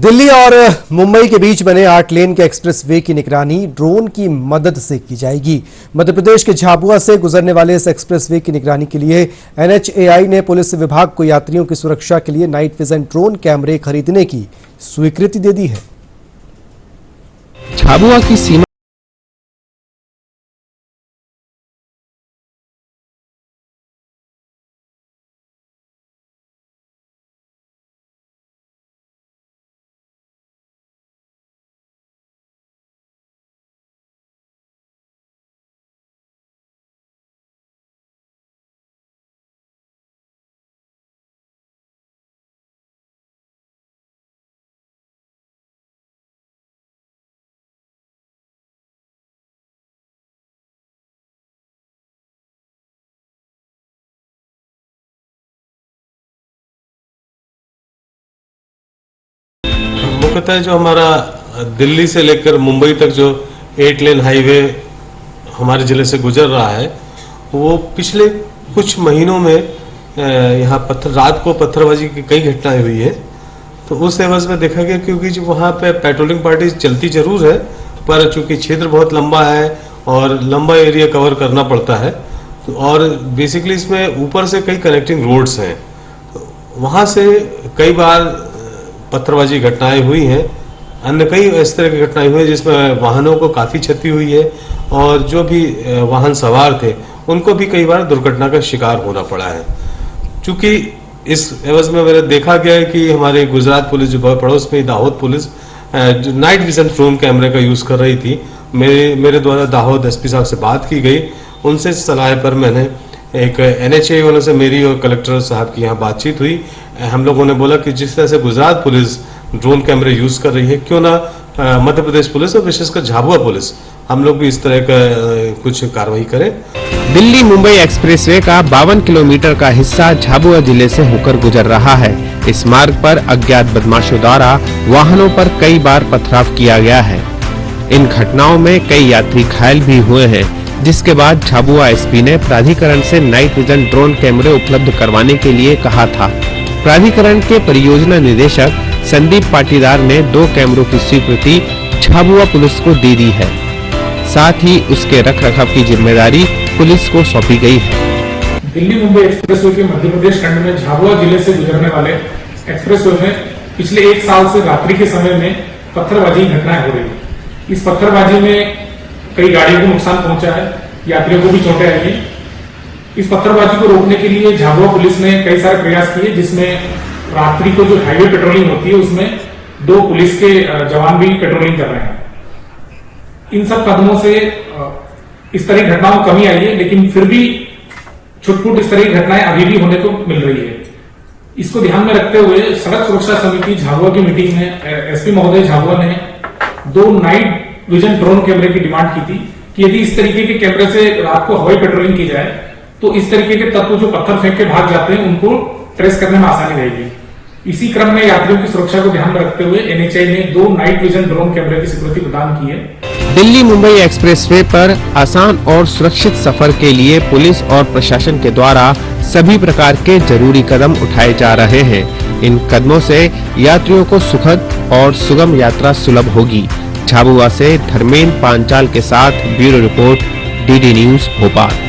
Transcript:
दिल्ली और मुंबई के बीच बने 8 लेन के एक्सप्रेसवे की निगरानी ड्रोन की मदद से की जाएगी। मध्य प्रदेश के झाबुआ से गुजरने वाले इस एक्सप्रेसवे की निगरानी के लिए NHAI ने पुलिस विभाग को यात्रियों की सुरक्षा के लिए नाइट विजन ड्रोन कैमरे खरीदने की स्वीकृति दे दी है। झाबुआ की सीमा मुख्यतः जो हमारा दिल्ली से लेकर मुंबई तक जो 8 लेन हाईवे हमारे जिले से गुजर रहा है, वो पिछले कुछ महीनों में यहाँ रात को पत्थरबाजी की कई घटनाएं हुई है। तो उस एवज में देखा गया, क्योंकि जो वहाँ पे पेट्रोलिंग पार्टी चलती जरूर है, पर चूंकि क्षेत्र बहुत लंबा है और लंबा एरिया कवर करना पड़ता है, तो और बेसिकली इसमें ऊपर से कई कनेक्टिंग रोड्स हैं, तो वहाँ से कई बार पत्थरबाजी घटनाएं हुई हैं। अन्य कई इस तरह की घटनाएं हुई हैं जिसमें वाहनों को काफ़ी क्षति हुई है और जो भी वाहन सवार थे उनको भी कई बार दुर्घटना का शिकार होना पड़ा है। चूँकि इस एवज में मैंने देखा गया है कि हमारे गुजरात पुलिस जो पड़ोस में दाहोद पुलिस जो नाइट विजन ड्रोन कैमरे का यूज़ कर रही थी, मेरे द्वारा दाहोद SP साहब से बात की गई। उनसे सलाह पर मैंने एक NHAI वालों से मेरी और कलेक्टर साहब की यहाँ बातचीत हुई। हम लोगों ने बोला कि जिस तरह से गुजरात पुलिस ड्रोन कैमरे यूज़ कर रही है, क्यों ना मध्य प्रदेश पुलिस और विशेषकर झाबुआ पुलिस हम लोग भी इस तरह का कुछ कार्रवाई करें। दिल्ली मुंबई एक्सप्रेसवे का 52 किलोमीटर का हिस्सा झाबुआ जिले से होकर गुजर रहा है। इस मार्ग पर अज्ञात बदमाशों द्वारा वाहनों पर कई बार पथराव किया गया है। इन घटनाओं में कई यात्री घायल भी हुए हैं, जिसके बाद झाबुआ SP ने प्राधिकरण से नाइट विजन ड्रोन कैमरे उपलब्ध करवाने के लिए कहा था। प्राधिकरण के परियोजना निदेशक संदीप पाटीदार ने 2 कैमरों की स्वीकृति झाबुआ पुलिस को दे दी है। साथ ही उसके रखरखाव की जिम्मेदारी पुलिस को सौंपी गई है। दिल्ली मुंबई एक्सप्रेसवे के मध्य प्रदेश खंड में झाबुआ जिले से गुजरने वाले एक्सप्रेसवे में पिछले 1 साल से रात्रि के समय में पत्थरबाजी घटनाएं हो रही। इस पत्थरबाजी में कई गाड़ियों को नुकसान पहुंचा है, यात्रियों को भी चोटें आई। इस पत्थरबाजी को रोकने के लिए झाबुआ पुलिस ने कई सारे प्रयास किए, जिसमें रात्रि को जो हाईवे पेट्रोलिंग होती है उसमें 2 पुलिस के जवान भी पेट्रोलिंग कर रहे हैं। इन सब कदमों से इस तरह की घटनाओं में कमी आई है, लेकिन फिर भी छुटपुट इस तरह की घटनाएं अभी भी होने को मिल रही है। इसको ध्यान में रखते हुए सड़क सुरक्षा समिति झाबुआ की मीटिंग में SP महोदय झाबुआ ने 2 नाइट विजन ड्रोन कैमरे की डिमांड की थी कि यदि इस तरीके के कैमरे से रात को हवाई पेट्रोलिंग की जाए तो इस तरीके के तत्व जो पत्थर फेंक के भाग जाते हैं उनको ट्रेस करने में आसानी रहेगी। इसी क्रम में यात्रियों की सुरक्षा को ध्यान में रखते हुए NHAI ने 2 नाइट विजन ड्रोन कैमरे की स्वीकृति प्रदान की है। दिल्ली मुंबई एक्सप्रेसवे पर आसान और सुरक्षित सफर के लिए पुलिस और प्रशासन के द्वारा सभी प्रकार के जरूरी कदम उठाए जा रहे हैं। इन कदमों से यात्रियों को सुखद और सुगम यात्रा सुलभ होगी। झाबुआ से धर्मेंद्र पांचाल के साथ bureau report DD news Bhopal.